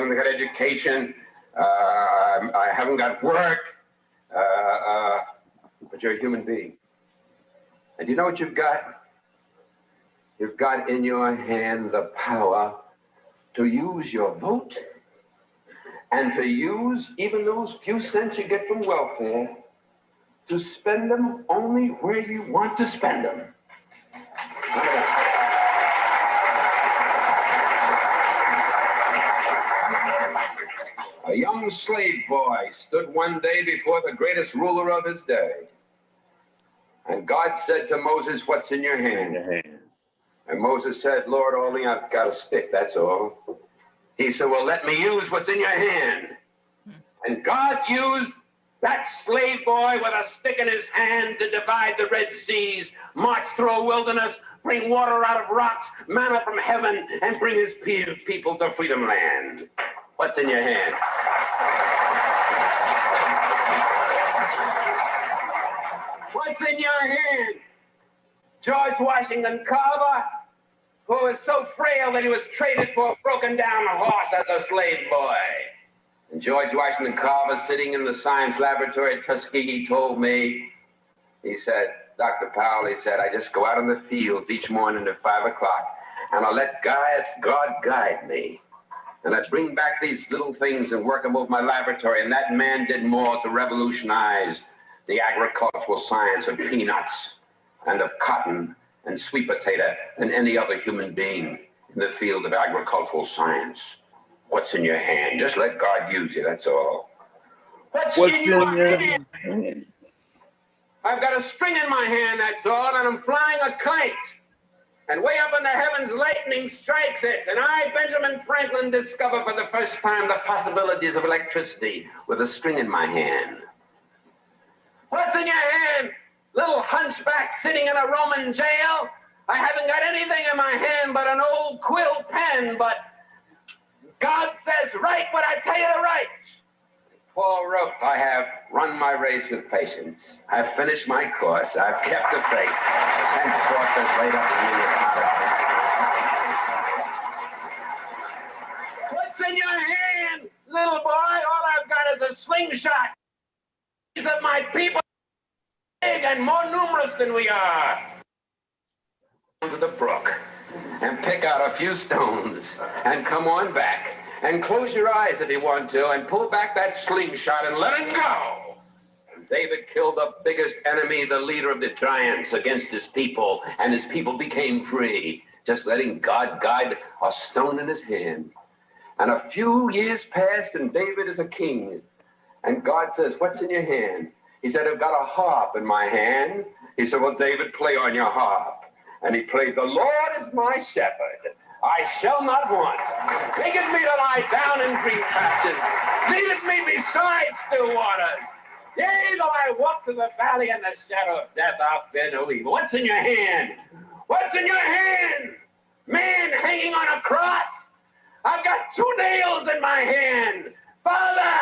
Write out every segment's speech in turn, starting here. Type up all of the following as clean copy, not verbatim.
haven't got education. I haven't got work. But you're a human being. And you know what you've got? You've got in your hand the power to use your vote and to use even those few cents you get from welfare to spend them only where you want to spend them. A young slave boy stood one day before the greatest ruler of his day. And God said to Moses, "What's in your hand?" And Moses said, "Lord, only I've got a stick, that's all." He said, "Well, let me use what's in your hand." And God used that slave boy with a stick in his hand to divide the Red Seas, march through a wilderness, bring water out of rocks, manna from heaven, and bring his people to freedom land. What's in your hand? What's in your hand? George Washington Carver, who was so frail that he was traded for a broken-down horse as a slave boy. And George Washington Carver, sitting in the science laboratory at Tuskegee, told me, he said, "Dr. Powell," he said, "I just go out in the fields each morning at 5 o'clock, and I let God guide me. And I bring back these little things and work them over my laboratory." And that man did more to revolutionize the agricultural science of peanuts and of cotton and sweet potato than any other human being in the field of agricultural science. What's in your hand? Just let God use you, that's all. What's in your hand? I've got a string in my hand, that's all, and I'm flying a kite. And way up in the heavens, lightning strikes it. And I, Benjamin Franklin, discover for the first time the possibilities of electricity with a string in my hand. What's in your hand? Little hunchback sitting in a Roman jail. I haven't got anything in my hand but an old quill pen, but God says, "Write what I tell you to write." Paul wrote, "I have run my race with patience. I've finished my course. I've kept the faith. Henceforth there's laid up in me a crown." What's in your hand, little boy? All I've got is a slingshot. These are my people, big and more numerous than we are. To the brook and pick out a few stones and come on back and close your eyes if you want to and pull back that slingshot and let it go. And David killed the biggest enemy, the leader of the giants, against his people, and his people became free, just letting God guide a stone in his hand. And a few years passed and David is a king. And God says, "What's in your hand?" He said, "I've got a harp in my hand." He said, "Well, David, play on your harp." And he played, "The Lord is my shepherd. I shall not want. Maketh me to lie down in green pastures. Leadeth me beside still waters. Yea, though I walk through the valley and the shadow of death, I'll fear no evil." What's in your hand? What's in your hand? Man hanging on a cross. I've got 2 nails in my hand. Father,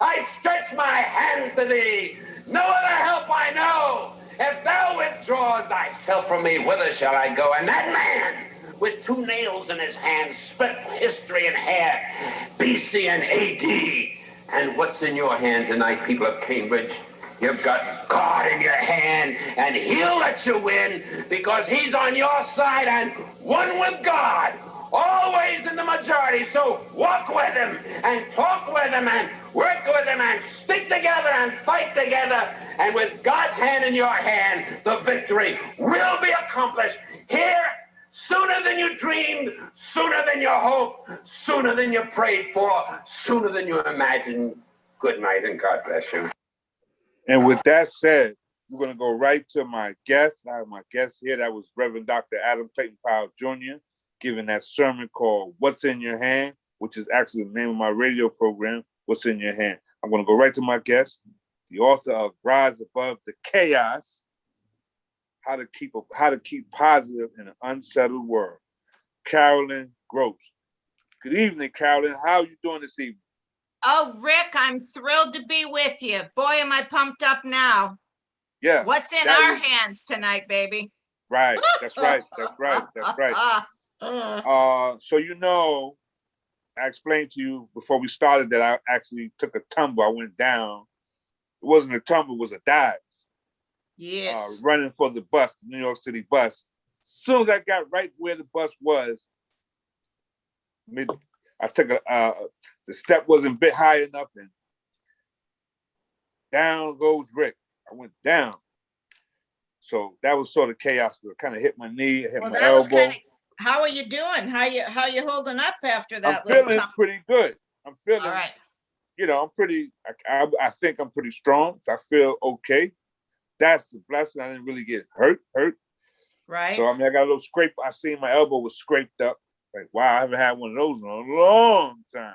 I stretch my hands to thee. No other help I know. If thou withdraws thyself from me, whither shall I go? And that man with 2 nails in his hand split history in half, BC and AD. And what's in your hand tonight, people of Cambridge? You've got God in your hand, and he'll let you win because he's on your side and one with God, always in the majority. So walk with him and talk with him and work with him and stick together and fight together. And with God's hand in your hand, the victory will be accomplished here sooner than you dreamed, sooner than you hoped, sooner than you prayed for, sooner than you imagined. Good night and God bless you. And with that said, we're going to go right to my guest. I have my guest here. That was Reverend Dr. Adam Clayton Powell Jr. giving that sermon called "What's in Your Hand," which is actually the name of my radio program, "What's in Your Hand." I'm going to go right to my guest, the author of Rise Above the Chaos, How to Keep Positive in an Unsettled World, Carolyn Gross. Good evening, Carolyn. How are you doing this evening? Oh, Rick, I'm thrilled to be with you. Boy, am I pumped up now. Yeah. What's in our hands tonight, baby? Right. That's right. That's right. That's right. So, you know, I explained to you before we started that I actually took a tumble. I went down. It wasn't a tumble, it was a dive. Yes. Running for the bus, the New York City bus. As soon as I got right where the bus was, I took the step wasn't a bit high enough, and down goes Rick. I went down. So that was sort of chaos. It kind of hit my knee, it hit Well, my that was elbow. kind of, how are you doing? How you holding up after I'm that little feeling tumble? pretty good. I'm feeling, All right. I'm pretty, I think I'm pretty strong. So I feel okay. That's the blessing. I didn't really get hurt. Right. So, I mean, I got a little scrape. I seen my elbow was scraped up. Like, wow, I haven't had one of those in a long time.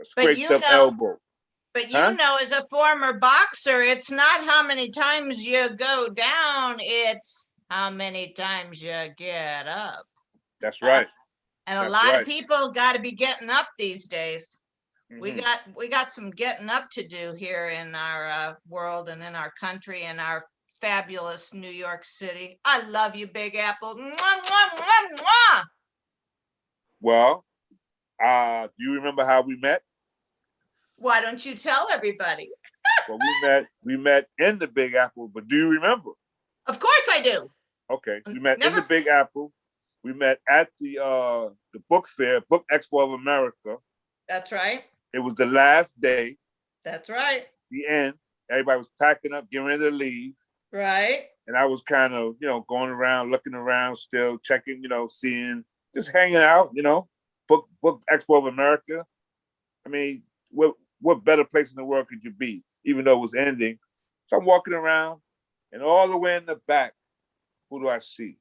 A scraped up elbow. But Huh? as a former boxer, it's not how many times you go down, it's how many times you get up. That's right. And a That's lot right. of people got to be getting up these days. Mm-hmm. We got some getting up to do here in our world and in our country and our fabulous New York City. I love you, Big Apple. Mwah, mwah, mwah, mwah. Well, do you remember how we met? Why don't you tell everybody? Well, we met in the Big Apple, but do you remember? Of course I do. Okay, we met in Never. the Big Apple. We met at the book fair, Book Expo of America. That's right. It was the last day. That's right. The end. Everybody was packing up, getting ready to leave. Right. And I was kind of, going around, looking around, still checking, seeing, just hanging out, Book Expo of America. I mean, what better place in the world could you be, even though it was ending? So I'm walking around, and all the way in the back, who do I see?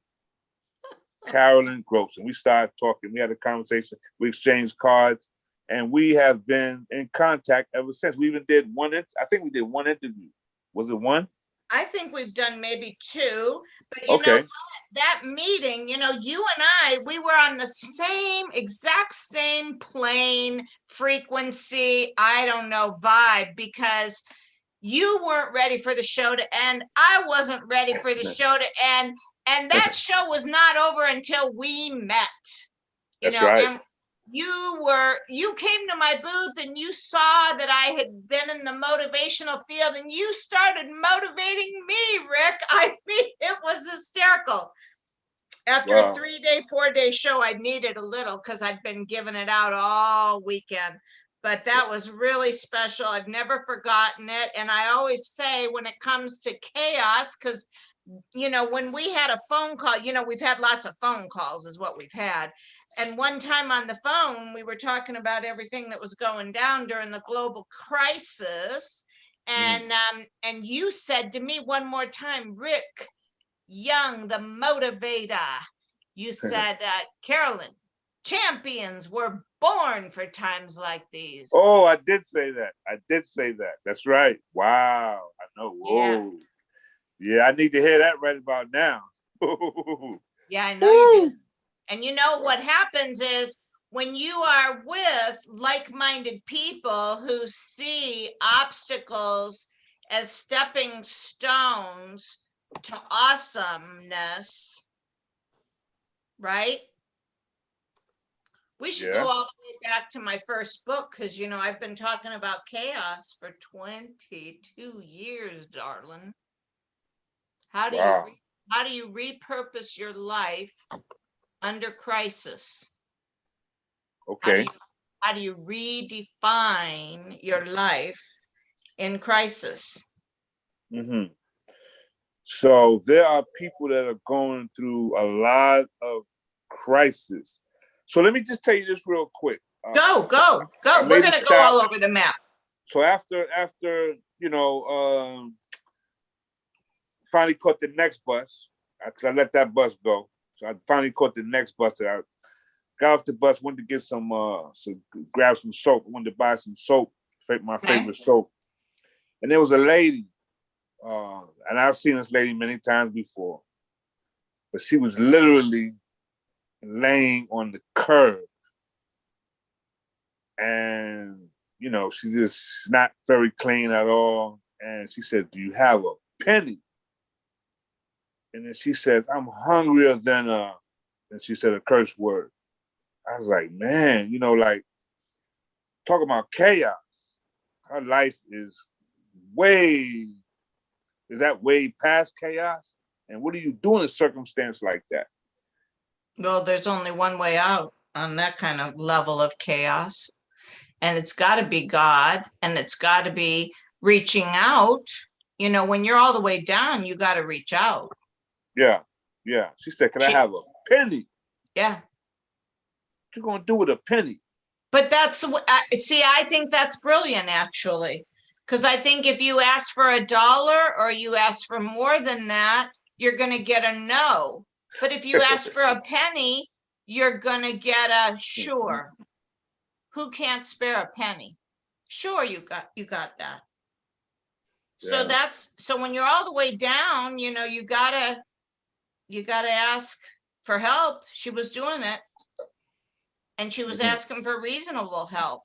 Carolyn Gross. And we started talking. We had a conversation. We exchanged cards, and we have been in contact ever since. We even did I think we did one interview. Was it one? I think we've done maybe two, but you Okay. know what? That meeting, you and I, we were on the exact same plane, frequency, I don't know, vibe, because you weren't ready for the show to end. I wasn't ready for the show to end. And that show was not over until we met. That's right. And you came to my booth and you saw that I had been in the motivational field and you started motivating me, Rick. I mean, it was hysterical. After a 3-day, 4-day show, I needed a little because I'd been giving it out all weekend. But that was really special. I've never forgotten it. And I always say when it comes to chaos, because when we had a phone call, we've had lots of phone calls is what we've had. And one time on the phone, we were talking about everything that was going down during the global crisis. And and you said to me one more time, Rick Young, the motivator, you said, Carolyn, champions were born for times like these. Oh, I did say that. That's right. Wow. I know. Yeah. Whoa. Yeah, I need to hear that right about now. Yeah, I know you do. And what happens is when you are with like-minded people who see obstacles as stepping stones to awesomeness, right? We should go all the way back to my first book because, I've been talking about chaos for 22 years, darling. How do you repurpose your life under crisis? Okay. How do you redefine your life in crisis? Mm-hmm. So there are people that are going through a lot of crisis. So let me just tell you this real quick. Go. We're going to go all over the map. So after finally caught the next bus, because I let that bus go. So I finally caught the next bus. I got off the bus, went to get grab some soap. I wanted to buy some soap, my favorite soap. And there was a lady, and I've seen this lady many times before, but she was literally laying on the curb. And, she's just not very clean at all. And she said, do you have a penny? And then she says, I'm hungrier than and she said a curse word. I was like, man, like talking about chaos. Her life is way past chaos? And what do you do in a circumstance like that? Well, there's only one way out on that kind of level of chaos. And it's got to be God, and it's got to be reaching out. When you're all the way down, you got to reach out. Yeah. Yeah. She said, can I have a penny? Yeah. What you going to do with a penny? But I think that's brilliant, actually. Because I think if you ask for $1 or you ask for more than that, you're going to get a no. But if you ask for a penny, you're going to get a sure. Who can't spare a penny? Sure, you got that. So so when you're all the way down, you gotta ask for help. She was doing it, and she was asking for reasonable help.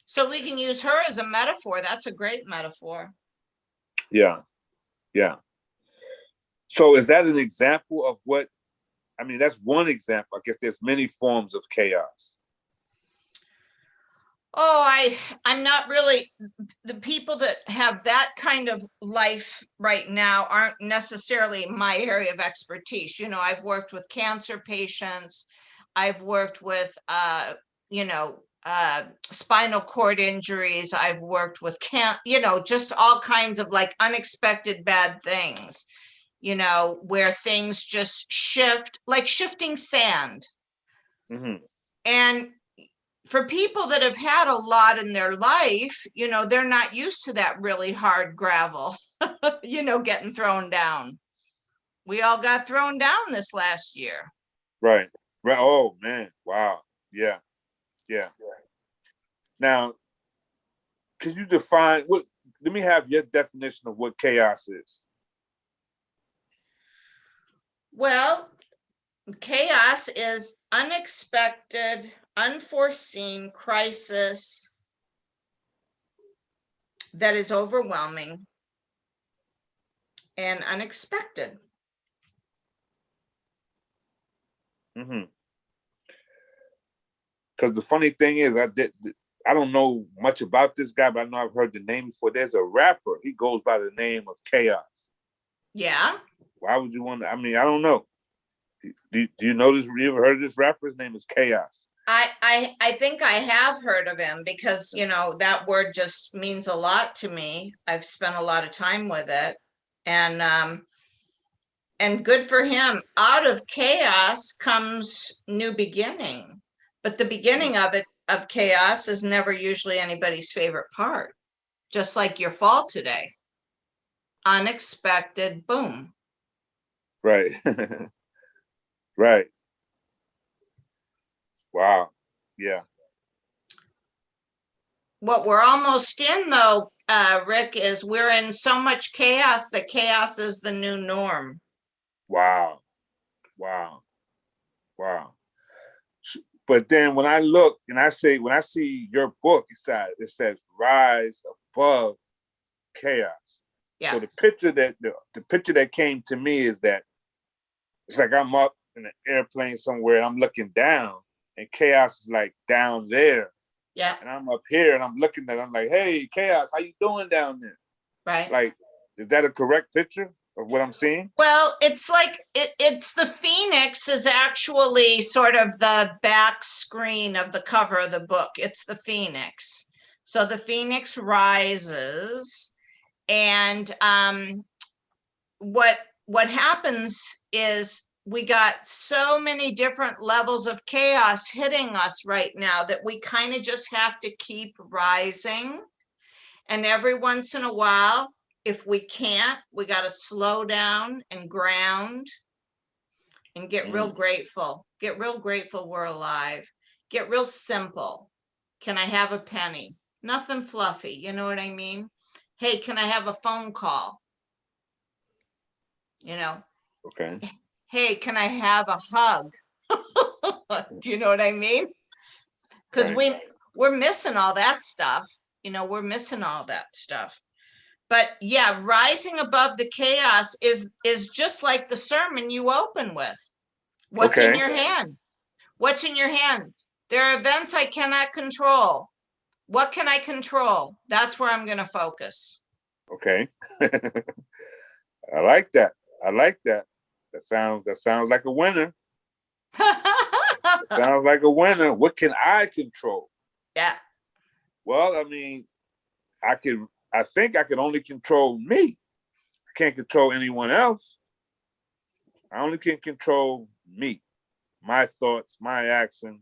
So we can use her as a metaphor. That's a great metaphor. Yeah. Yeah. So is that an example of what, that's one example. I guess there's many forms of chaos. Oh, I'm not really, the people that have that kind of life right now aren't necessarily my area of expertise. I've worked with cancer patients. I've worked with, spinal cord injuries. I've worked with just all kinds of like unexpected bad things, where things just shift, like shifting sand. Mm-hmm. And for people that have had a lot in their life, they're not used to that really hard gravel, getting thrown down. We all got thrown down this last year. Right. Right. Oh man. Wow. Yeah. Yeah. Now, could you define let me have your definition of what chaos is. Well, chaos is unexpected, unforeseen crisis that is overwhelming and unexpected. Mm-hmm. Because the funny thing is, I don't know much about this guy, but I know I've heard the name before. There's a rapper. He goes by the name of Chaos. Yeah. Why would you want to? I don't know. Do you know this? You ever heard of this rapper? His name is Chaos. I think I have heard of him because, that word just means a lot to me. I've spent a lot of time with it. And good for him. Out of chaos comes new beginning. But the beginning of chaos is never usually anybody's favorite part. Just like your fall today. Unexpected, boom. Right. Right. Wow. Yeah. What we're almost in though, Rick, is we're in so much chaos that chaos is the new norm. Wow. Wow. Wow. But then when I look and when I see your book, it says rise above chaos. Yeah. So the picture that came to me is that it's like I'm up in an airplane somewhere and I'm looking down and chaos is like down there. Yeah. And I'm up here and I'm looking at it, I'm like, hey, chaos, how you doing down there? Right. Like, is that a correct picture of what I'm seeing? Well, it's like it's the phoenix is actually sort of the back screen of the cover of the book. It's the phoenix. So the phoenix rises, and what happens is we got so many different levels of chaos hitting us right now that we kind of just have to keep rising. And every once in a while, if we can't, we got to slow down and ground and get real grateful. Get real grateful we're alive. Get real simple. Can I have a penny? Nothing fluffy. You know what I mean? Hey, can I have a phone call? Okay. Hey, can I have a hug? Do you know what I mean? Because we're missing all that stuff. We're missing all that stuff. But yeah, rising above the chaos is just like the sermon you open with. What's in your hand? What's in your hand? There are events I cannot control. What can I control? That's where I'm going to focus. Okay. I like that. I like that. That sounds like a winner. Sounds like a winner. What can I control? Yeah. Well, I mean, I think I can only control me. I can't control anyone else. I only can control me, my thoughts, my actions,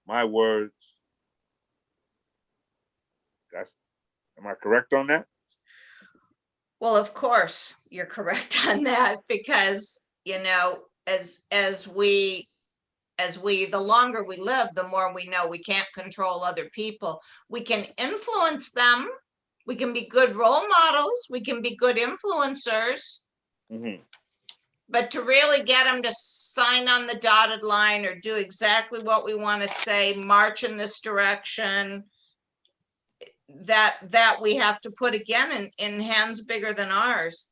my words. Am I correct on that? Well, of course, you're correct on that because, you know, as we the longer we live, the more we know we can't control other people. We can influence them. We can be good role models. We can be good influencers. Mm-hmm. But to really get them to sign on the dotted line or do exactly what we want to say, march in this direction, that we have to put again in hands bigger than ours.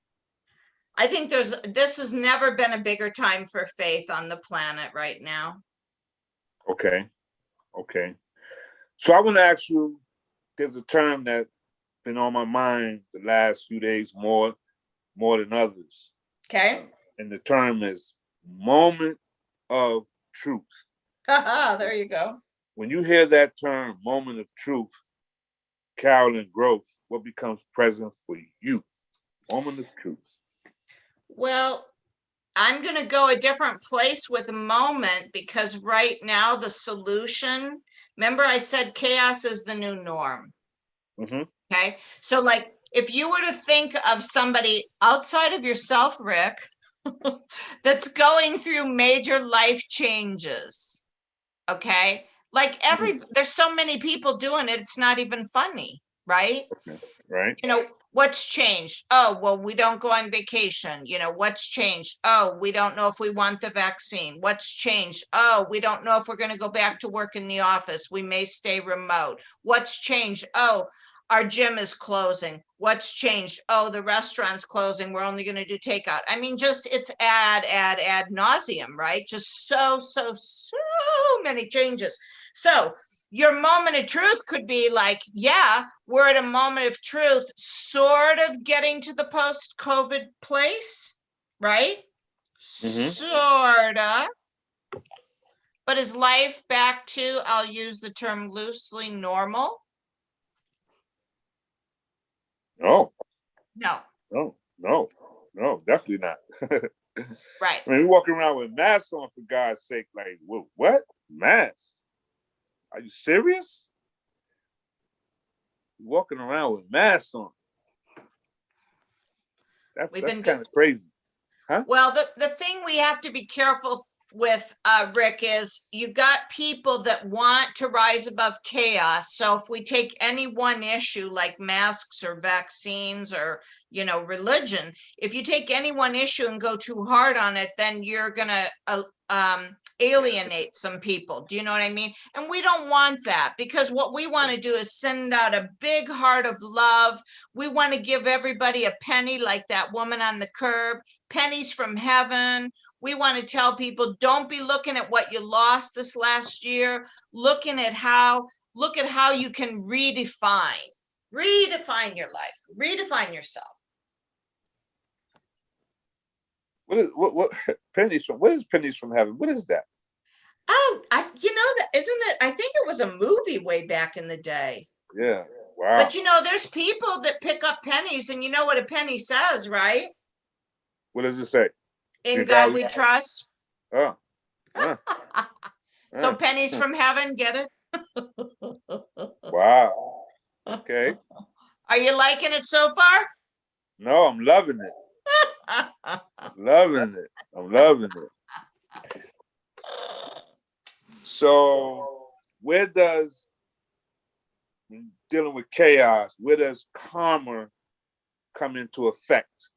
I think this has never been a bigger time for faith on the planet right now. Okay. Okay. So I want to ask you, there's a term that's been on my mind the last few days more than others. Okay. And the term is moment of truth. There you go. When you hear that term, moment of truth, Carolyn Growth, what becomes present for you? Moment of truth. Well, I'm going to go a different place with a moment because right now the solution, remember I said chaos is the new norm. Mm-hmm. Okay. So like if you were to think of somebody outside of yourself, Rick, that's going through major life changes. Okay. Like there's so many people doing it. It's not even funny. Right. Okay. Right. You know, what's changed? Oh, well, we don't go on vacation. You know, what's changed? Oh, we don't know if we want the vaccine. What's changed? Oh, we don't know if we're going to go back to work in the office. We may stay remote. What's changed? Oh, our gym is closing. What's changed? Oh, the restaurant's closing. We're only going to do takeout. I mean, just it's ad nauseum, right? Just so many changes. So your moment of truth could be like, yeah, we're at a moment of truth, sort of getting to the post-COVID place, right? Mm-hmm. Sort of. But is life back to, I'll use the term loosely, normal? No. No. No, definitely not. Right. I mean, we walking around with masks on, for God's sake. Like, what? Masks? Are you serious? Walking around with masks on. That's kind of crazy. Huh? Well, the thing we have to be careful with, Rick, is you got people that want to rise above chaos. So if we take any one issue like masks or vaccines or, you know, religion, if you take any one issue and go too hard on it, then you're going to alienate some people. Do you know what I mean? And we don't want that, because what we want to do is send out a big heart of love. We want to give everybody a penny, like that woman on the curb, pennies from heaven. We want to tell people, don't be looking at what you lost this last year. Look at how you can redefine your life, redefine yourself. What pennies from? What is pennies from heaven? What is that? Oh, you know that, isn't it? I think it was a movie way back in the day. Yeah. Wow. But you know, there's people that pick up pennies, and you know what a penny says, right? What does it say? In God we trust. Oh. So pennies from heaven, get it? Wow. Okay. Are you liking it so far? No, I'm loving it. Loving it. I'm loving it. So, where does, when dealing with chaos, where does karma come into effect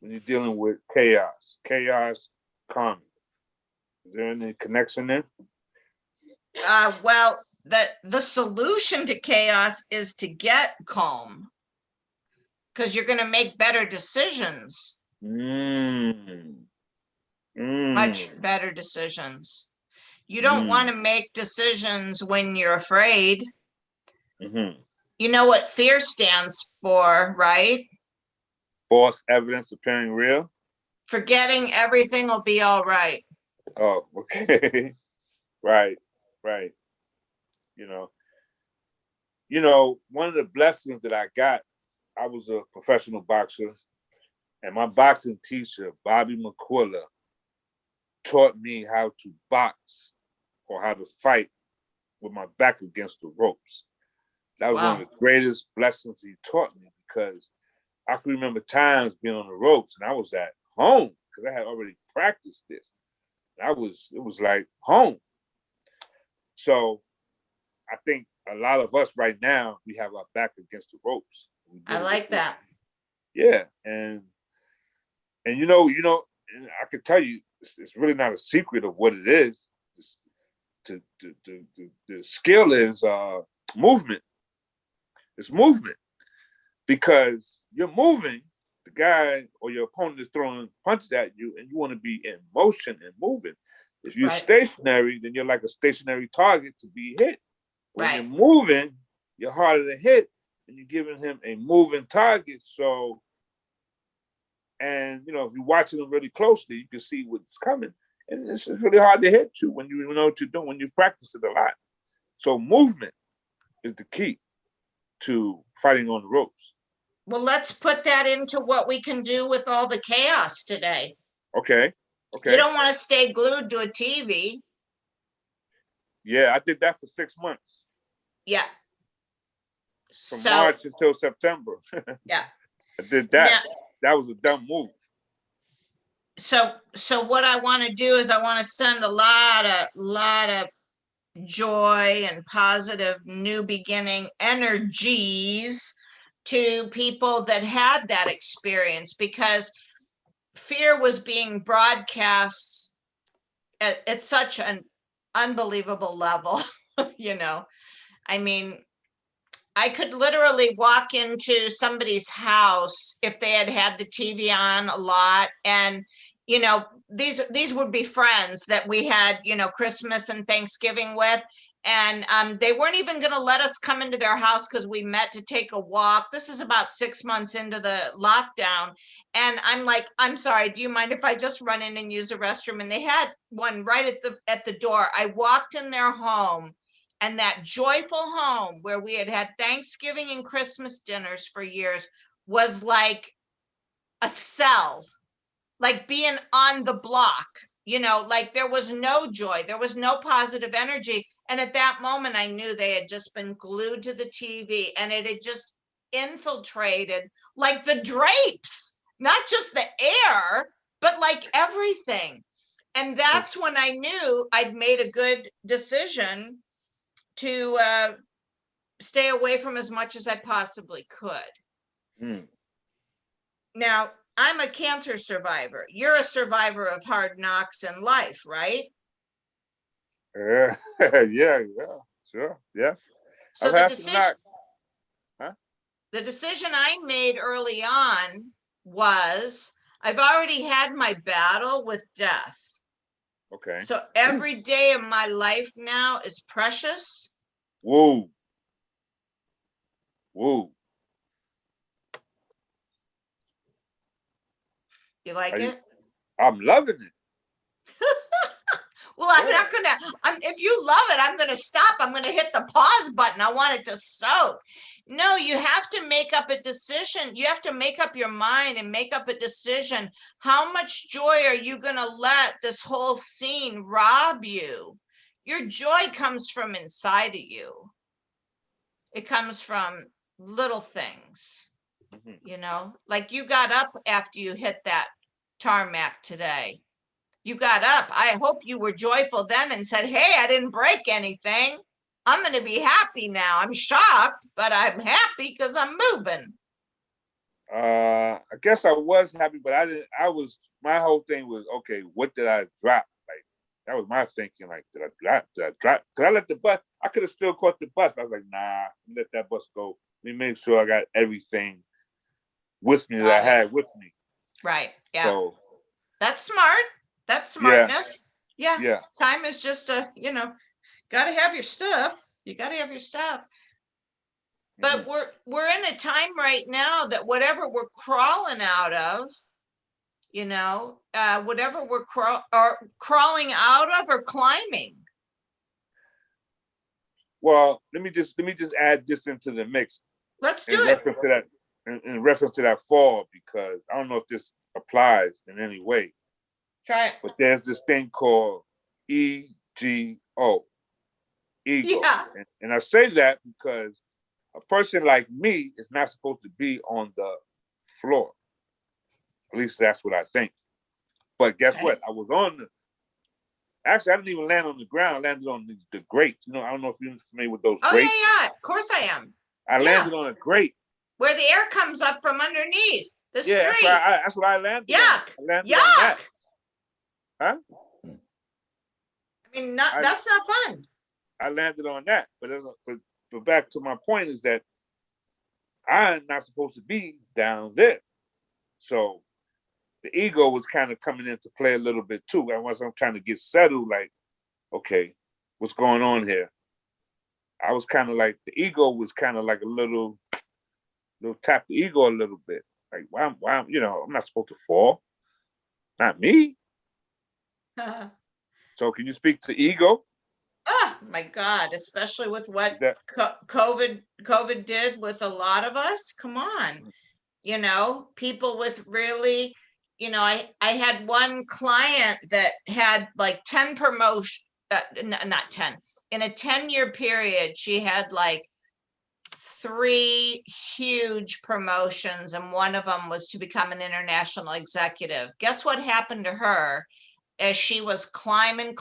when you're dealing with chaos? Chaos, karma. Is there any connection there? Well, the solution to chaos is to get calm, because you're going to make better decisions. Much better decisions. You don't want to make decisions when you're afraid. Mm-hmm. You know what fear stands for, right? False evidence appearing real. Forgetting everything will be all right. Oh, okay. Right. You know, one of the blessings that I got, I was a professional boxer, and my boxing teacher, Bobby McQuilla, taught me how to box or how to fight with my back against the ropes. That was one of the greatest blessings he taught me, because I can remember times being on the ropes and I was at home because I had already practiced this. It was like home. So I think a lot of us right now, we have our back against the ropes. I like that. Yeah. And and and I can tell you, it's really not a secret of what it is. The skill is movement. It's movement, because you're moving. The guy or your opponent is throwing punches at you, and you want to be in motion and moving. If you're stationary, then you're like a stationary target to be hit. When you're moving, you're harder to hit, and you're giving him a moving target. So, and if you're watching him really closely, you can see what's coming. And it's really hard to hit you when you know what you're doing, when you practice it a lot. So movement is the key to fighting on the ropes. Well, let's put that into what we can do with all the chaos today. Okay. You don't want to stay glued to a TV. Yeah, I did that for 6 months. Yeah. From March until September. Yeah. I did that. That was a dumb move. So what I want to do is I want to send a lot of joy and positive new beginning energies to people that had that experience, because fear was being broadcast at such an unbelievable level. I mean, I could literally walk into somebody's house if they had the TV on a lot, and these would be friends that we had Christmas and Thanksgiving with, and they weren't even going to let us come into their house because we met to take a walk. This is about 6 months into the lockdown, and I'm like, I'm sorry, do you mind if I just run in and use the restroom? And they had one right at the door. I walked in their home, and that joyful home where we had Thanksgiving and Christmas dinners for years was like a cell, like being on the block, like there was no joy, there was no positive energy. And at that moment, I knew they had just been glued to the TV, and it had just infiltrated like the drapes, not just the air, but like everything. And that's when I knew I'd made a good decision to stay away from as much as I possibly could. Now, I'm a cancer survivor. You're a survivor of hard knocks in life, right? Yeah, sure, yes. So the decision I made early on was I've already had my battle with death. Okay. So every day of my life now is precious. Woo. You like it? I'm loving it. Well, I'm not gonna, if you love it, I'm gonna stop. I'm gonna hit the pause button. I want it to soak. No, you have to make up a decision. You have to make up your mind and make up a decision. How much joy are you gonna let this whole scene rob you? Your joy comes from inside of you. It comes from little things, like you got up after you hit that tarmac today. You got up. I hope you were joyful then and said, hey, I didn't break anything. I'm going to be happy now. I'm shocked, but I'm happy because I'm moving. I guess I was happy, but my whole thing was, okay, what did I drop? Like, that was my thinking. Like, did I drop? Because I let the bus, I could have still caught the bus. But I was like, nah, let that bus go. Let me make sure I got everything with me that I had with me. Right. Yeah. So, that's smart. That's smartness. Yeah. Yeah. Time is just gotta have your stuff. You gotta have your stuff. Mhm. But we're in a time right now that whatever we're crawling out of, whatever we're crawling out of or climbing. Well, let me just add this into the mix Let's do in it. reference to that in reference to that fall, because I don't know if this applies in any way, Try it. but there's this thing called ego, ego. Yeah. And I say that because a person like me is not supposed to be on the floor. At least that's what I think. But guess Okay. what? I was on the. Actually, I didn't even land on the ground. I landed on the grates. I don't know if you're familiar with those Oh grates. yeah. Of course I am. I Yeah. landed on a grate. Where the air comes up from underneath the Yeah, street. that's what I landed on. Yuck. I landed on Yuck. that. Huh? I mean, I, that's not fun. I landed on that. But back to my point is that I'm not supposed to be down there. So the ego was kind of coming into play a little bit too. And once I'm trying to get settled, like, okay, what's going on here? I was kind of like, the ego was kind of like a little tap the ego a little bit. Like, why, I'm not supposed to fall. Not me. So can you speak to ego? Oh my God, especially with what That, COVID did with a lot of us. Come on. People with really, I had one client that had like 10 promotion, not 10, in a 10-year period, she had like 3 huge promotions, and one of them was to become an international executive. Guess what happened to her as she was climbing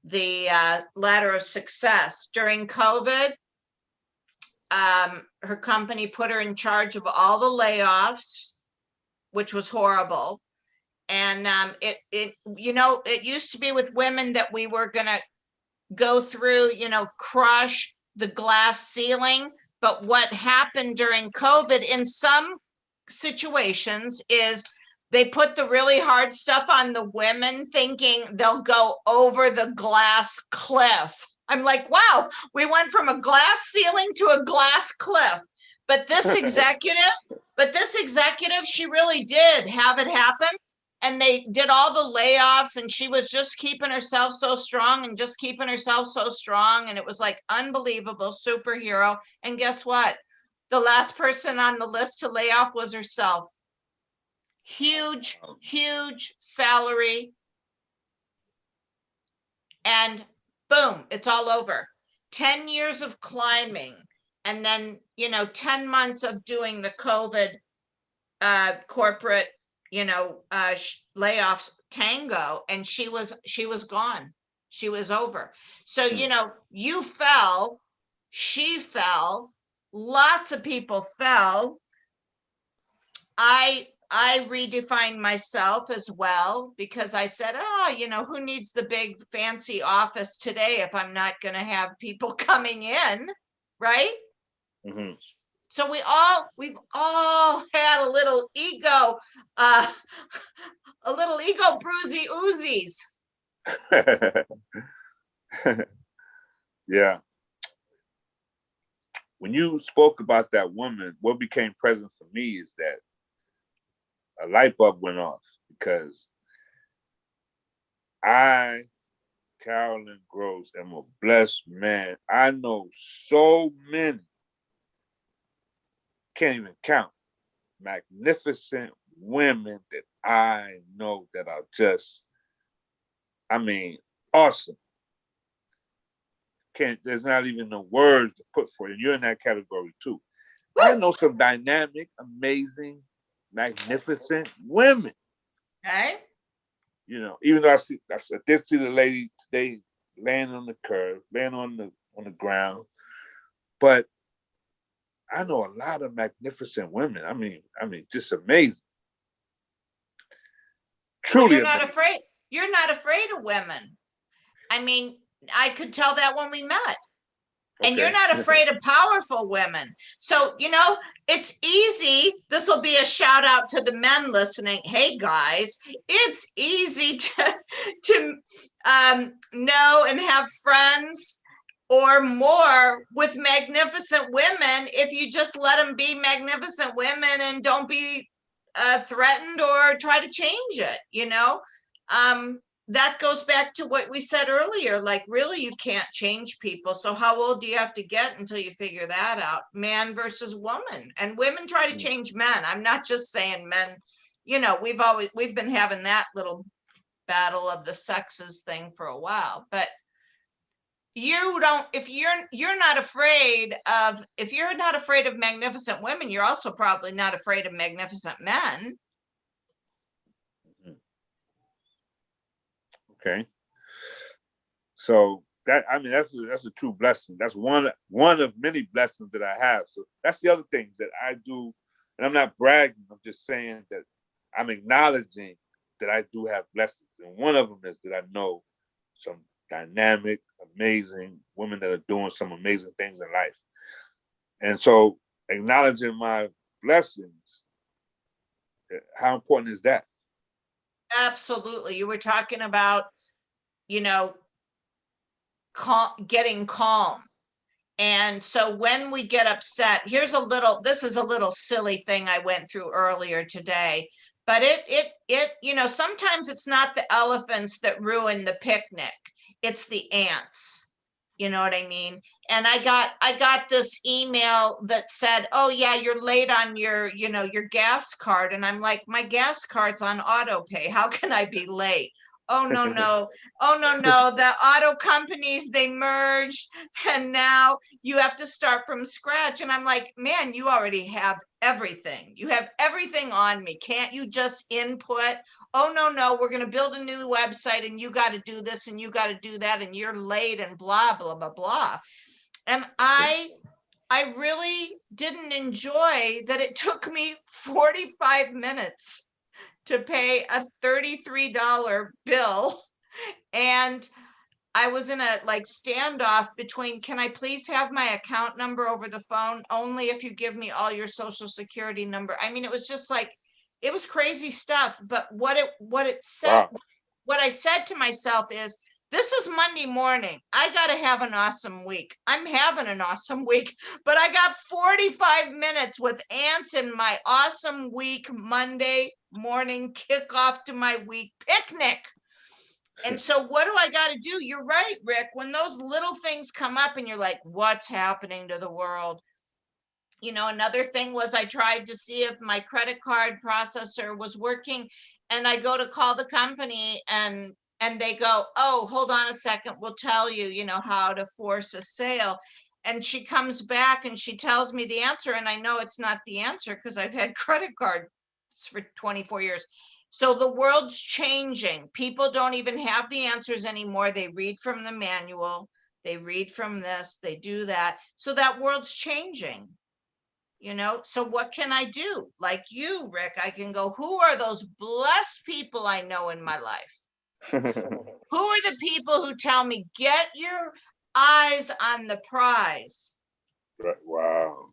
the ladder of success during COVID? Her company put her in charge of all the layoffs, which was horrible. And it used to be with women that we were gonna go through, crush the glass ceiling. But what happened during COVID in some situations is they put the really hard stuff on the women, thinking they'll go over the glass cliff. I'm like, wow, we went from a glass ceiling to a glass cliff. But this executive, she really did have it happen. And they did all the layoffs, and she was just keeping herself so strong and just keeping herself so strong. And it was like unbelievable superhero. And guess what? The last person on the list to lay off was herself. Huge salary. And boom, it's all over. 10 years of climbing, and then 10 months of doing the COVID corporate layoffs tango, and she was gone. She was over. So you fell, she fell, lots of people fell. I redefined myself as well, because I said, who needs the big fancy office today if I'm not going to have people coming in, right? mm-hmm. So we've all had a little ego bruisey oozies. Yeah. When you spoke about that woman, what became present for me is that a light bulb went off, because I, Carolyn Gross, am a blessed man. I know so many, can't even count, magnificent women that I know that are just, awesome. There's not even the words to put for it. You're in that category too. Woo! I know some dynamic, amazing, magnificent women. Okay. Even though I did see the lady today laying on the curb, laying on the ground, but I know a lot of magnificent women. Just amazing. Truly, well, you're not afraid of women. I could tell that when we met. And you're Okay. not afraid of powerful women. So, it's easy. This will be a shout out to the men listening. Hey guys, it's easy to know and have friends or more with magnificent women if you just let them be magnificent women and don't be threatened or try to change it. That goes back to what we said earlier. Like, really, you can't change people. So how old do you have to get until you figure that out? Man versus woman. And women try to change men. I'm not just saying men. We've been having that little battle of the sexes thing for a while. But you don't, if you're not afraid of magnificent women, you're also probably not afraid of magnificent men. Okay. So that's a true blessing. That's one of many blessings that I have. So that's the other things that I do, and I'm not bragging. I'm just saying that I'm acknowledging that I do have blessings, and one of them is that I know some dynamic, amazing women that are doing some amazing things in life, and so acknowledging my blessings. How important is that? Absolutely. You were talking about, getting calm. And so when we get upset, this is a little silly thing I went through earlier today, but sometimes it's not the elephants that ruin the picnic. It's the ants. You know what I mean? And I got this email that said, "Oh yeah, you're late on your gas card." And I'm like, "My gas card's on auto pay. How can I be late?" Oh no. Oh no. The auto companies, they merged and now you have to start from scratch. And I'm like, "Man, you already have everything. You have everything on me. Can't you just input? Oh no, we're going to build a new website and you got to do this and you got to do that and you're late and blah blah blah blah." And I really didn't enjoy that it took me 45 minutes to pay a $33 bill. And I was in a standoff between, can I please have my account number over the phone? Only if you give me all your social security number. I mean, it was just it was crazy stuff. But what it said, Wow. what I said to myself is, this is Monday morning. I got to have an awesome week. I'm having an awesome week, but I got 45 minutes with ants in my awesome week, Monday morning kickoff to my week picnic. And so what do I got to do? You're right, Rick. When those little things come up and you're like, what's happening to the world? Another thing was I tried to see if my credit card processor was working, and I go to call the company and they go, "Oh, hold on a second. We'll tell you, how to force a sale." And she comes back and she tells me the answer. And I know it's not the answer because I've had credit cards for 24 years. So the world's changing. People don't even have the answers anymore. They read from the manual. They read from this. They do that. So that world's changing. So what can I do? Like you, Rick, I can go, who are those blessed people I know in my life? Who are the people who tell me, get your eyes on the prize? Right. Wow.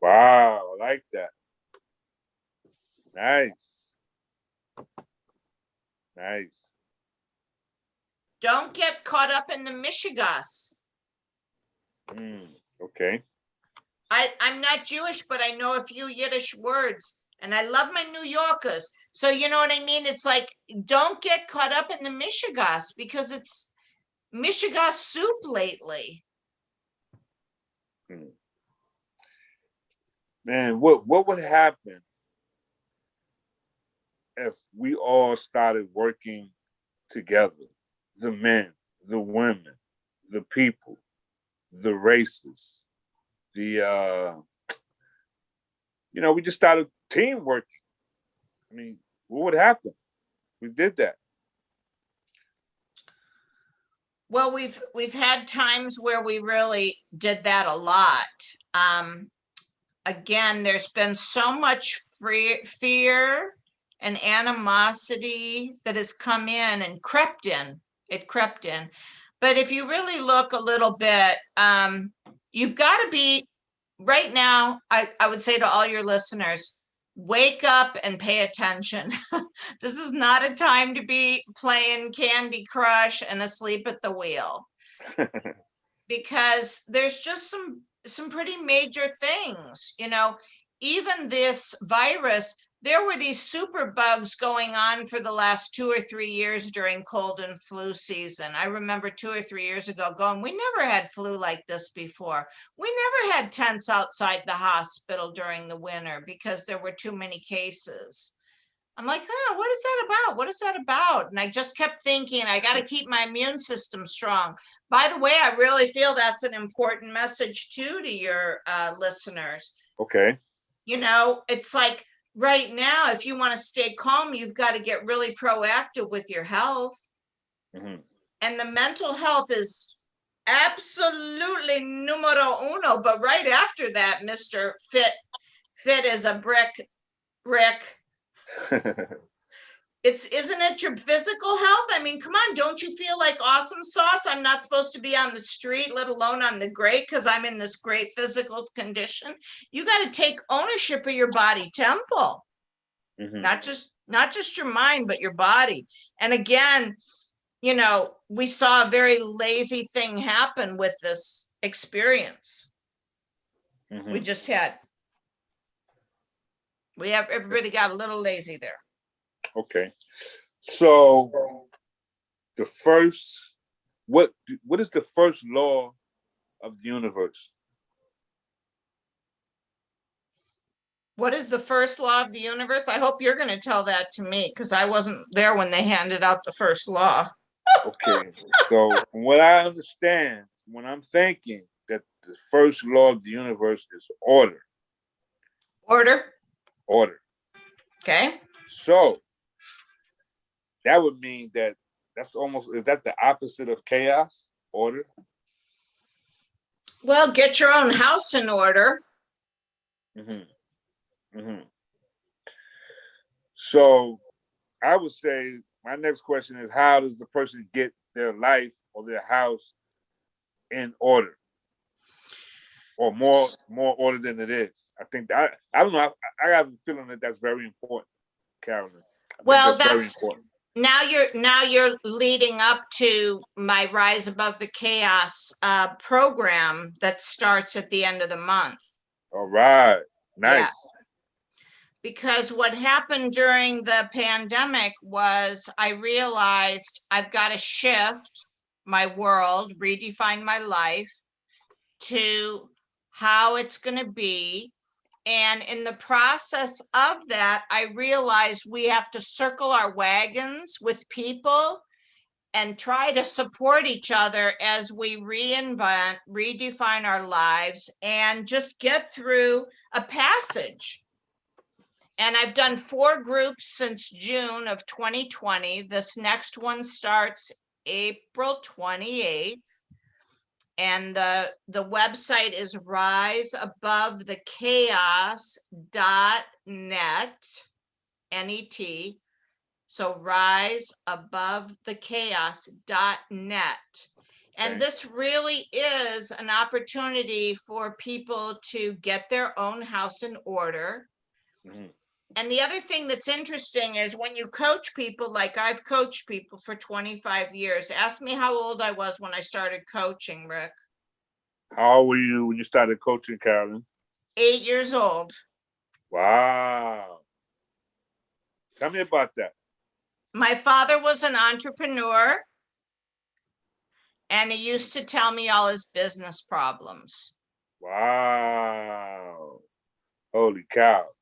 Wow. I like that. Nice. Nice. Don't get caught up in the mishigas. Okay. I'm not Jewish, but I know a few Yiddish words. And I love my New Yorkers. So you know what I mean? It's like, don't get caught up in the mishigas because it's mishigas soup lately. Man, what would happen if we all started working together? The men, the women, the people, the races, we just started team working. I mean, what would happen? We did that. Well, we've had times where we really did that a lot. Again, there's been so much fear and animosity that has come in and crept in. It crept in. But if you really look a little bit, you've got to be right now. I would say to all your listeners, wake up and pay attention. This is not a time to be playing Candy Crush and asleep at the wheel, because there's just some pretty major things, even this virus. There were these super bugs going on for the last 2 or 3 years during cold and flu season. I remember 2 or 3 years ago going, we never had flu like this before. We never had tents outside the hospital during the winter because there were too many cases. I'm like, what is that about? What is that about? And I just kept thinking, I got to keep my immune system strong. By the way, I really feel that's an important message too to your listeners. Okay. It's like, right now, if you want to stay calm, you've got to get really proactive with your health. Mm-hmm. And the mental health is absolutely numero uno. But right after that, Mr. Fit as a brick, Rick. Isn't it your physical health? I mean, come on, don't you feel like awesome sauce? I'm not supposed to be on the street, let alone on the grate, because I'm in this great physical condition. You got to take ownership of your body temple. Mm-hmm. Not just your mind, but your body. And again, we saw a very lazy thing happen with this experience. Mm-hmm. Everybody got a little lazy there. Okay. So what is the first law of the universe? What is the first law of the universe? I hope you're going to tell that to me, because I wasn't there when they handed out the first law. Okay. So from what I understand, when I'm thinking that the first law of the universe is order. Order. Okay. So that would mean that is that the opposite of chaos? Order? Well, get your own house in order. Mm-hmm. Mm-hmm. So I would say my next question is, how does the person get their life or their house in order? Or more order than it is? I think I don't know. I have a feeling that that's very important, Carolyn. Well, that's very important. Now you're leading up to my Rise Above the Chaos program that starts at the end of the month. All right. Nice. Yeah. Because what happened during the pandemic was I realized I've got to shift my world, redefine my life to how it's going to be. And in the process of that, I realized we have to circle our wagons with people and try to support each other as we reinvent, redefine our lives, and just get through a passage. And I've done 4 groups since June of 2020. This next one starts April 28th. And the website is riseabovethechaos.net, N-E-T. So riseabovethechaos.net. And this really is an opportunity for people to get their own house in order. Mm-hmm. And the other thing that's interesting is when you coach people, like I've coached people for 25 years. Ask me how old I was when I started coaching, Rick. How old were you when you started coaching, Carolyn? 8 years old. Wow. Tell me about that. My father was an entrepreneur, and he used to tell me all his business problems. Wow. Holy cow.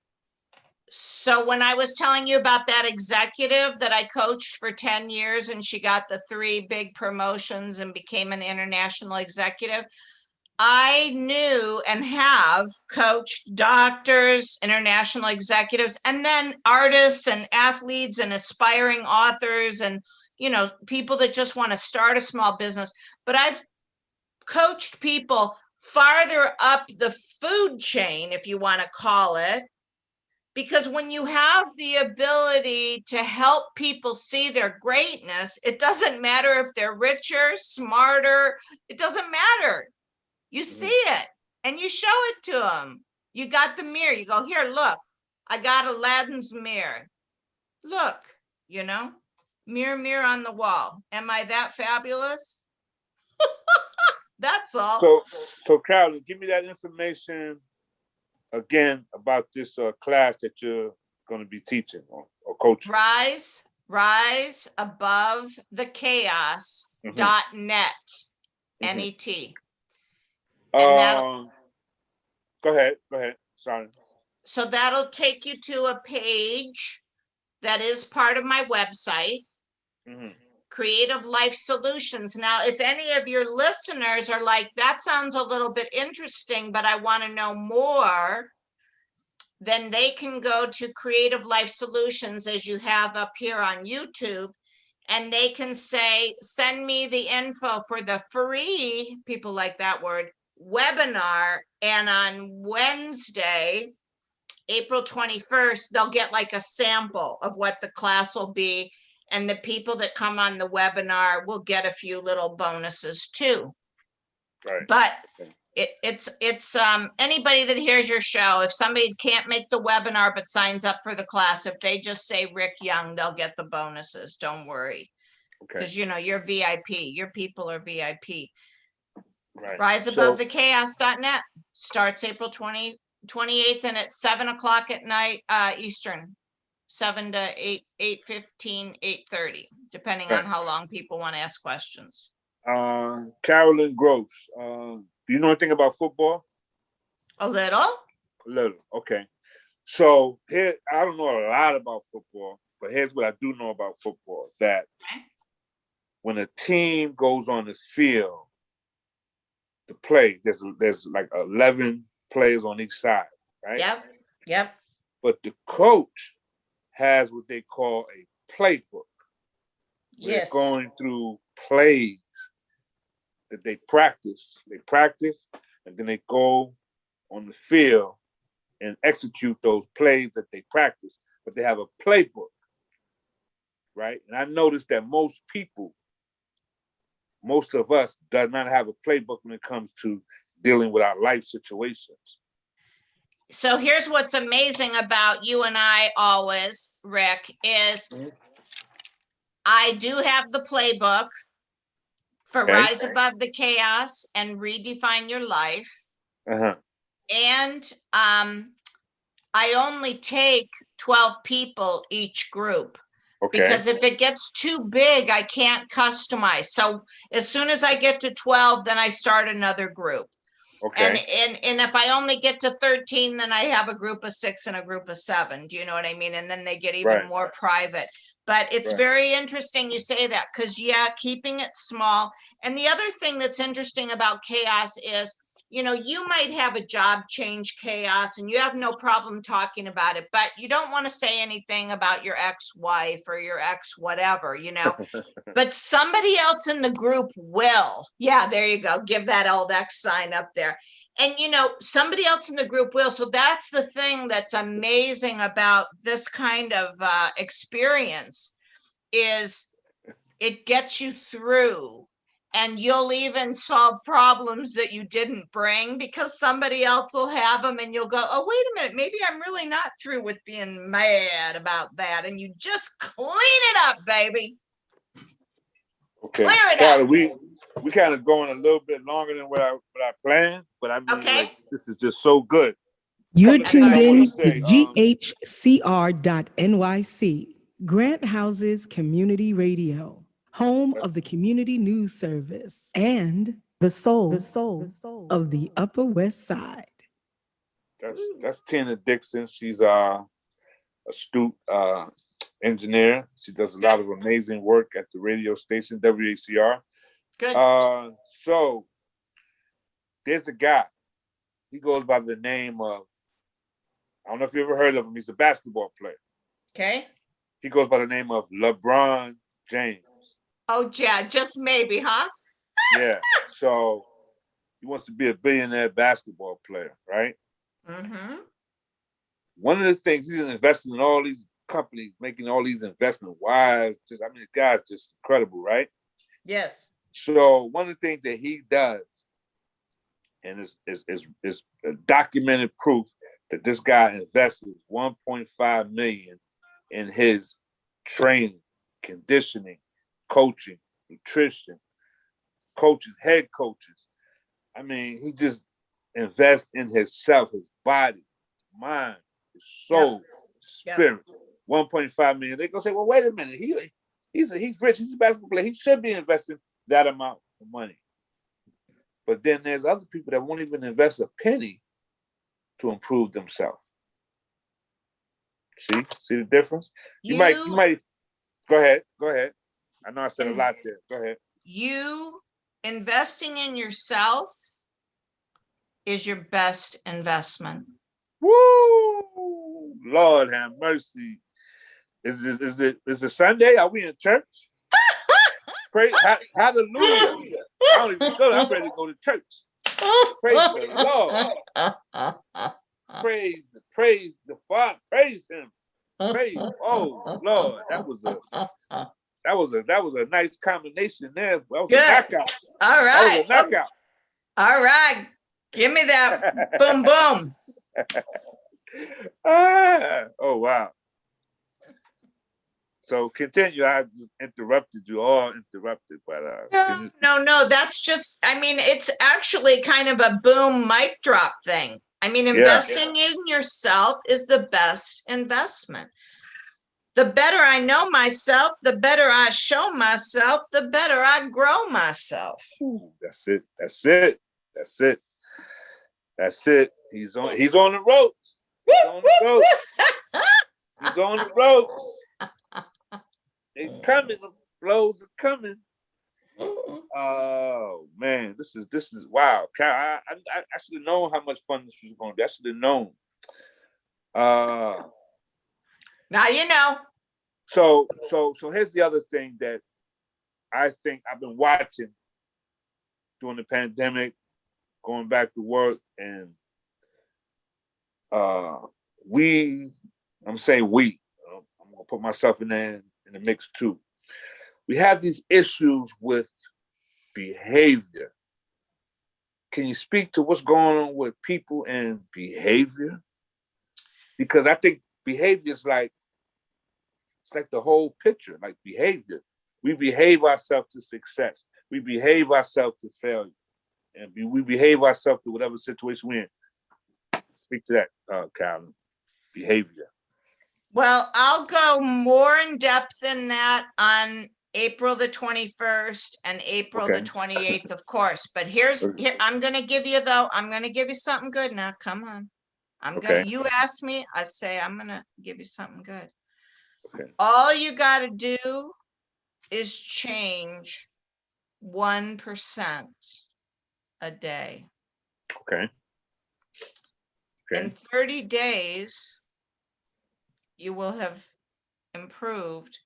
So when I was telling you about that executive that I coached for 10 years and she got the 3 big promotions and became an international executive, I knew and have coached doctors, international executives, and then artists and athletes and aspiring authors and, people that just want to start a small business. But I've coached people farther up the food chain, if you want to call it, Because when you have the ability to help people see their greatness, it doesn't matter if they're richer, smarter, it doesn't matter. You see it and you show it to them. You got the mirror, you go, here, look, I got Aladdin's mirror. Look, you know, mirror, mirror on the wall. Am I that fabulous? That's all. So Carolyn, give me that information again about this class that you're going to be teaching or coaching. Rise above the chaos.net. N-E-T. Go ahead. Sorry. So that'll take you to a page that is part of my website, Creative Life Solutions. Now, if any of your listeners are like, that sounds a little bit interesting, but I want to know more, then they can go to Creative Life Solutions, as you have up here on YouTube, and they can say, send me the info for the free, people like that word, webinar. And on Wednesday, April 21st, they'll get like a sample of what the class will be. And the people that come on the webinar will get a few little bonuses too. Right. But it's anybody that hears your show, if somebody can't make the webinar but signs up for the class, if they just say Rick Young, they'll get the bonuses. Don't worry. Because you know, you're VIP, your people are VIP. Right. Riseabovethechaos.net starts April 28th, and it's 7:00 at night Eastern, 7 to 8:15, 8:30, depending on how long people want to ask questions. Carolyn Gross, do you know anything about football? A little. A little, okay. So here, I don't know a lot about football, but here's what I do know about football: that when a team goes on the field to play, there's like 11 players on each side, right? Yep. But the coach has what they call a playbook. Yes. They're going through plays that they practice. They practice, and then they go on the field and execute those plays that they practice. But they have a playbook, right? And I noticed that most of us, does not have a playbook when it comes to dealing with our life situations. So here's what's amazing about you and I always, Rick, is I do have the playbook for Rise Above the Chaos and Redefine Your Life. And I only take 12 people each group. Because if it gets too big, I can't customize. So as soon as I get to 12, then I start another group. And if I only get to 13, then I have a group of 6 and a group of 7. Do you know what I mean? And then they get even more private. But it's very interesting you say that, because keeping it small. And the other thing that's interesting about chaos is, you know, you might have a job change, chaos, and you have no problem talking about it, but you don't want to say anything about your ex-wife or your ex whatever, you know, but somebody else in the group will. Yeah, there you go. Give that old X sign up there. And, you know, somebody else in the group will. So that's the thing that's amazing about this kind of experience, is it gets you through. And you'll even solve problems that you didn't bring, because somebody else will have them, and you'll go, oh, wait a minute, maybe I'm really not through with being mad about that. And you just clean it up, baby. Okay. Clear it up. We kind of going a little bit longer than what I planned, but I mean, like, this is just so good. You're tuned in to GHCR.NYC, Grant Houses Community Radio, home of the Community News Service, and the soul of the Upper West Side. That's Tina Dixon. She's a astute engineer. She does a lot of amazing work at the radio station WACR. Good. So there's a guy. He goes by the name of, I don't know if you ever heard of him. He's a basketball player. Okay. He goes by the name of LeBron James. Oh, yeah, just maybe, huh? Yeah. So he wants to be a billionaire basketball player, right? one of the things he's investing in all these companies, making all these investment wise. Just, I mean, the guy's just incredible, right? Yes. So one of the things that he does, and is a documented proof that this guy invested 1.5 million in his training, conditioning, coaching, nutrition, coaches, head coaches. I mean, he just invests in himself, his body, his mind, his soul, spirit. 1.5 million. They gonna say, well, wait a minute. He's rich. He's a basketball player. He should be investing that amount of money. But then there's other people that won't even invest a penny to improve themselves. See the difference? You might go ahead. I know I said a lot there. Go ahead. You investing in yourself is your best investment. Woo! Lord have mercy. Is it Sunday? Are we in church? Praise, hallelujah. I don't even go. I'm ready to go to church. Praise the Lord. Praise the Father. Praise him. Praise. Oh Lord, that was a nice combination there. That was Good. A knockout. All right. That was a knockout. All right. Give me that. Boom, boom. Oh wow. So continue. I just interrupted you, all interrupted, but No. That's just, I mean, it's actually kind of a boom mic drop thing. I mean, investing in yourself is the best investment. The better I know myself, the better I show myself, the better I grow myself. That's it. He's on the ropes. He's on the ropes. They coming. The blows are coming. Oh man, this is wow. I should have known how much fun this was going to be. I should have known. Now you know. So here's the other thing that I think I've been watching during the pandemic, going back to work, and I'm saying we. I'm gonna put myself in the mix too. We have these issues with behavior. Can you speak to what's going on with people and behavior? Because I think behavior is like, it's like the whole picture, like behavior. We behave ourselves to success. We behave ourselves to failure. And we behave ourselves to whatever situation we're in. Speak to that, Carolyn. Behavior. Well, I'll go more in depth than that on April the 21st and April the 28th, of course. But here, I'm going to give you something good now. Come on. You ask me, I say, I'm going to give you something good. Okay. All you got to do is change 1% a day. Okay. In 30 days, you will have improved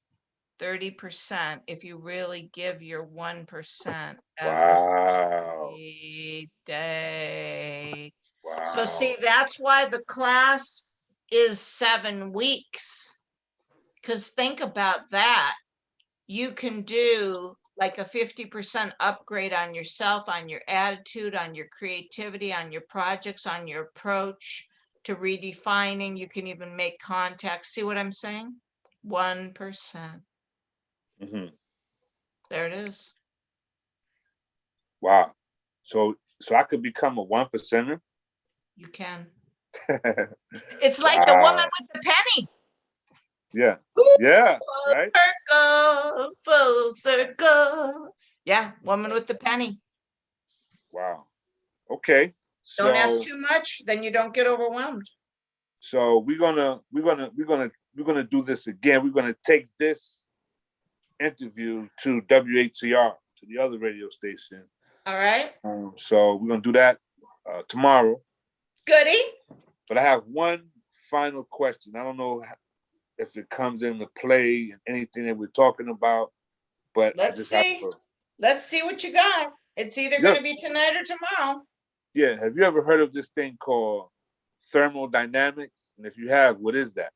30% if you really give your 1% every day. Wow. So see, that's why the class is 7 weeks. Because think about that. You can do like a 50% upgrade on yourself, on your attitude, on your creativity, on your projects, on your approach to redefining. You can even make contacts. See what I'm saying? 1%. Mm-hmm. There it is. Wow. So I could become a 1%er? You can. It's like the woman with the penny. Yeah. Ooh, yeah. Full Right. circle, full circle. Yeah, woman with the penny. Wow. Okay. Don't ask too much, then you don't get overwhelmed. So we're gonna do this again. We're gonna take this interview to WHCR, to the other radio station. All right. So we're gonna do that tomorrow. Goody. But I have one final question. I don't know if it comes into play in anything that we're talking about, but let's see. Let's see what you got. It's either going to be tonight or tomorrow. Yeah. Have you ever heard of this thing called thermodynamics? And if you have, what is that?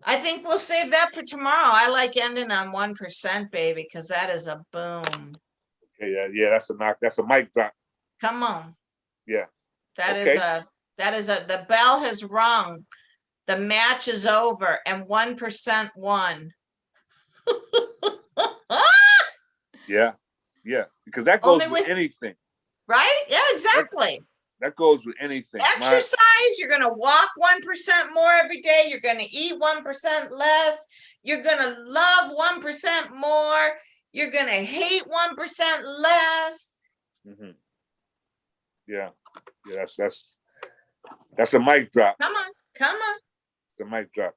I think we'll save that for tomorrow. I like ending on 1%, baby, because that is a boom. Okay, yeah, that's a knock. That's a mic drop. Come on. Yeah. That Okay. the bell has rung. The match is over and 1% won. Yeah, because that goes Only with with, anything. right? Yeah, exactly. That goes with anything. Exercise, you're going to walk 1% more every day. You're going to eat 1% less. You're going to love 1% more. You're going to hate 1% less. Mm-hmm. Yeah, that's a mic drop. Come on. The mic drop.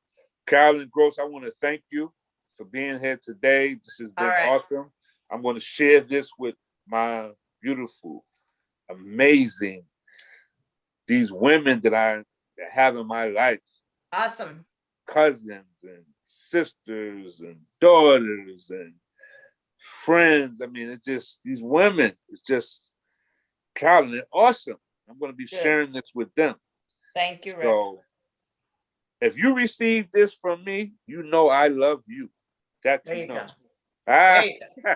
Carolyn Gross, I want to thank you for being here today. This has been awesome. I'm going to share this with my beautiful, amazing, these women that I have in my life. Awesome. Cousins and sisters and daughters and friends. I mean, it's just these women. It's just Carolyn, they're awesome. I'm going to be sharing this with them. Thank you, Rick. So if you receive this from me, you know I love you. That there you know. go. Ah. There you go.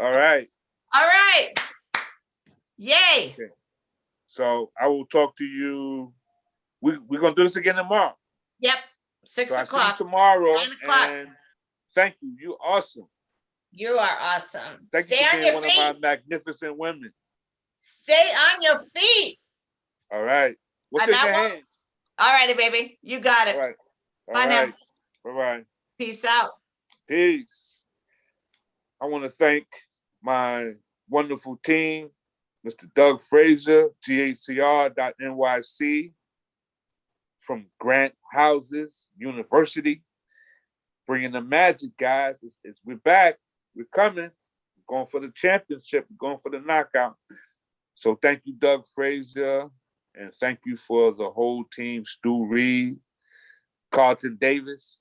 All right. All right. Yay. Okay. So I will talk to you. We're going to do this again tomorrow. Yep. 6 so o'clock. I see you tomorrow. 9 o'clock. And thank you. You're awesome. You are awesome. Thank Stay you for on being your one feet. of my magnificent women. Stay on your feet. All right. What's in your hand? All righty, baby. You got it. All right. Bye now. Bye-bye. Peace out. Peace. I want to thank my wonderful team, Mr. Doug Frazier, GHCR.NYC, from Grant Houses University, bringing the magic, guys. We're back. We're coming. We're going for the championship. We're going for the knockout. So thank you, Doug Frazier, and thank you for the whole team, Stu Reed, Carlton Davis.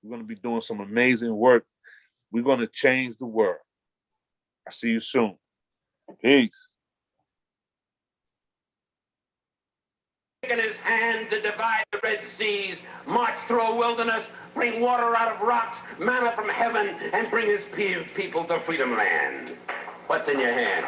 We're going to be doing some amazing work. We're going to change the world. I'll see you soon. Peace. In his hand to divide the Red Seas, march through a wilderness, bring water out of rocks, manna from heaven, and bring his people to freedom land. What's in your hand?